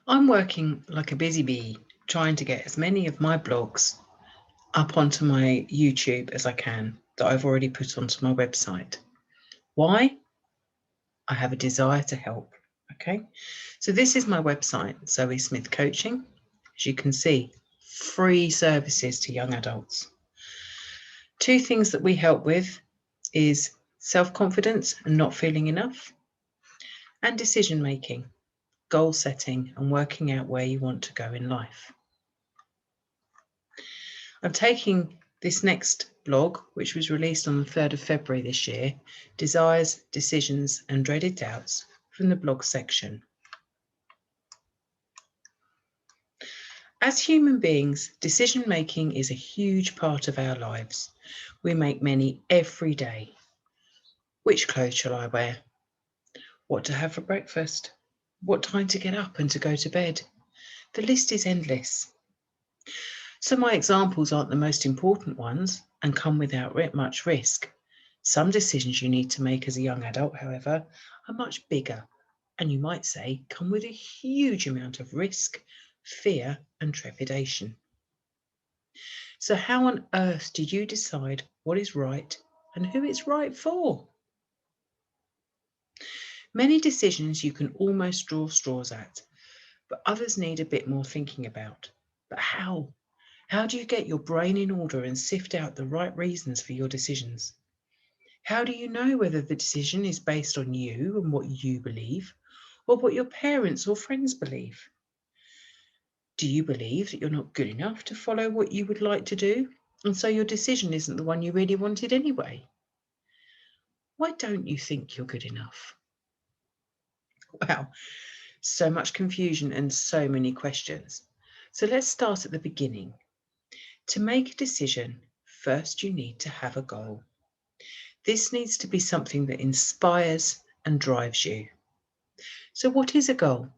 I'm working like a busy bee, trying to get as many of my blogs up onto my YouTube as I can that I've already put onto my website. Why? I have a desire to help. Okay, so this is my website, Zoe Smith Coaching. As you can see, free services to young adults. Two things that we help with is self-confidence and not feeling enough, and decision making, goal setting, and working out where you want to go in life. I'm taking this next blog, which was released on the 3rd of February this year, Desires, Decisions and Dreaded Doubts, from the blog section. As human beings, decision making is a huge part of our lives. We make many every day. Which clothes shall I wear? What to have for breakfast? What time to get up and to go to bed? The list is endless. So my examples aren't the most important ones and come without much risk. Some decisions you need to make as a young adult, however, are much bigger and you might say come with a huge amount of risk, fear and trepidation. So how on earth do you decide what is right and who it's right for? Many decisions you can almost draw straws at, but others need a bit more thinking about. But how? How do you get your brain in order and sift out the right reasons for your decisions? How do you know whether the decision is based on you and what you believe, or what your parents or friends believe? Do you believe that you're not good enough to follow what you would like to do, and so your decision isn't the one you really wanted anyway? Why don't you think you're good enough? Wow, so much confusion and so many questions. So let's start at the beginning. To make a decision, first you need to have a goal. This needs to be something that inspires and drives you. So what is a goal?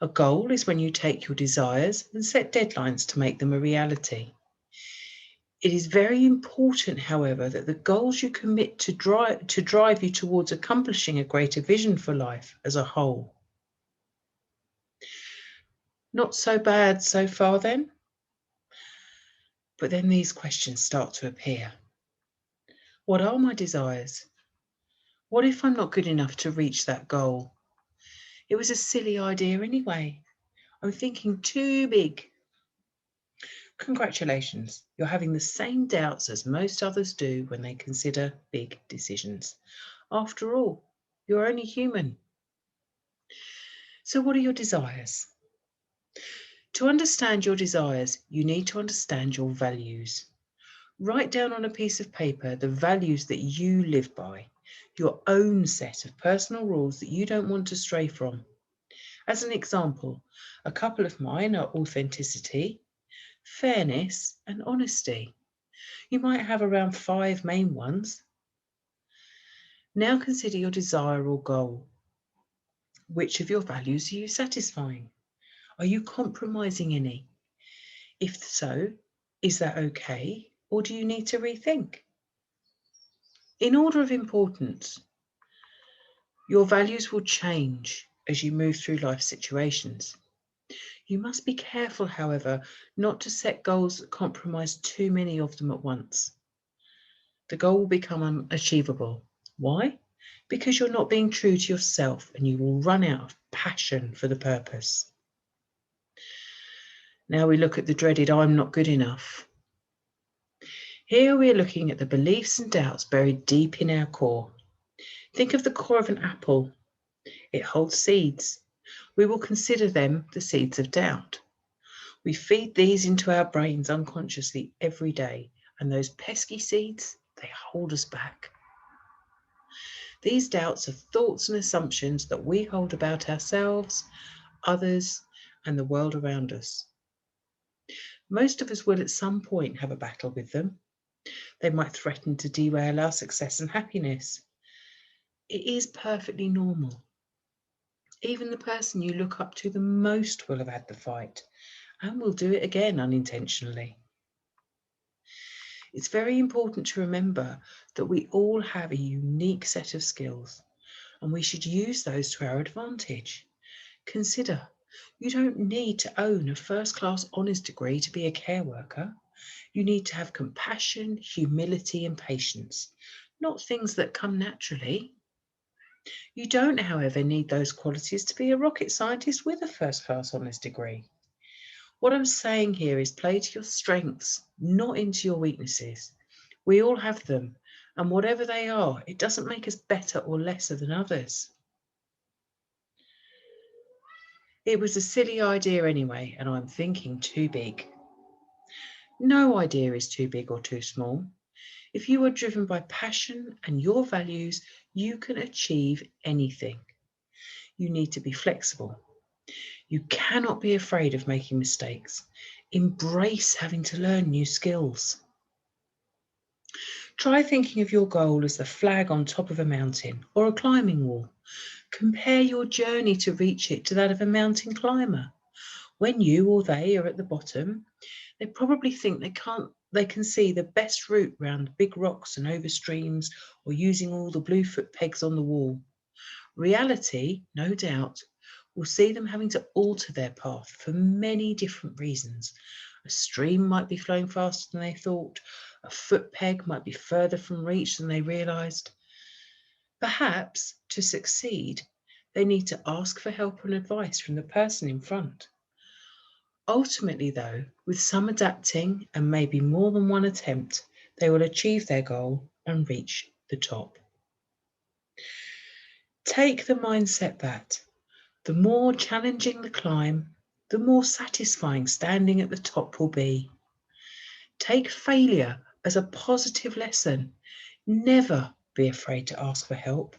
A goal is when you take your desires and set deadlines to make them a reality. It is very important, however, that the goals you commit to drive you towards accomplishing a greater vision for life as a whole. Not so bad so far then? But then these questions start to appear. What are my desires? What if I'm not good enough to reach that goal? It was a silly idea anyway. I'm thinking too big. Congratulations, you're having the same doubts as most others do when they consider big decisions. After all, you're only human. So what are your desires? To understand your desires, you need to understand your values. Write down on a piece of paper the values that you live by, your own set of personal rules that you don't want to stray from. As an example, a couple of mine are authenticity, fairness, and honesty. You might have around 5 main ones. Now consider your desire or goal. Which of your values are you satisfying? Are you compromising any? If so, is that okay, or do you need to rethink? In order of importance, your values will change as you move through life situations. You must be careful, however, not to set goals that compromise too many of them at once. The goal will become unachievable. Why? Because you're not being true to yourself and you will run out of passion for the purpose. Now we look at the dreaded I'm not good enough. Here we are looking at the beliefs and doubts buried deep in our core. Think of the core of an apple. It holds seeds. We will consider them the seeds of doubt. We feed these into our brains unconsciously every day, and those pesky seeds, they hold us back. These doubts are thoughts and assumptions that we hold about ourselves, others, and the world around us. Most of us will at some point have a battle with them. They might threaten to derail our success and happiness. It is perfectly normal. Even the person you look up to the most will have had the fight and will do it again unintentionally. It's very important to remember that we all have a unique set of skills and we should use those to our advantage. Consider You don't need to own a first-class honours degree to be a care worker. You need to have compassion, humility, and patience, not things that come naturally. You don't, however, need those qualities to be a rocket scientist with a first-class honours degree. What I'm saying here is play to your strengths, not into your weaknesses. We all have them, and whatever they are, it doesn't make us better or lesser than others. It was a silly idea anyway, and I'm thinking too big. No idea is too big or too small. If you are driven by passion and your values, you can achieve anything. You need to be flexible. You cannot be afraid of making mistakes. Embrace having to learn new skills. Try thinking of your goal as the flag on top of a mountain or a climbing wall. Compare your journey to reach it to that of a mountain climber. When you or they are at the bottom, they probably think they can see the best route round big rocks and over streams, or using all the bluefoot pegs on the wall. Reality, no doubt, will see them having to alter their path for many different reasons. A stream might be flowing faster than they thought. A foot peg might be further from reach than they realised. Perhaps to succeed, they need to ask for help and advice from the person in front. Ultimately, though, with some adapting and maybe more than one attempt, they will achieve their goal and reach the top. Take the mindset that the more challenging the climb, the more satisfying standing at the top will be. Take failure as a positive lesson. Never be afraid to ask for help,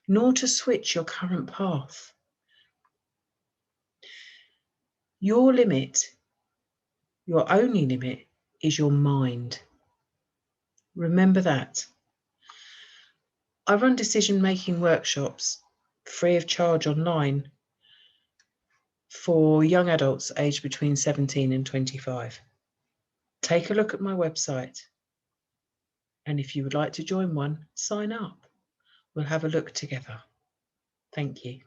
nor to switch your current path. Your limit, your only limit, is your mind. Remember that. I run decision-making workshops free of charge online for young adults aged between 17 and 25. Take a look at my website, and if you would like to join one, sign up. We'll have a look together. Thank you.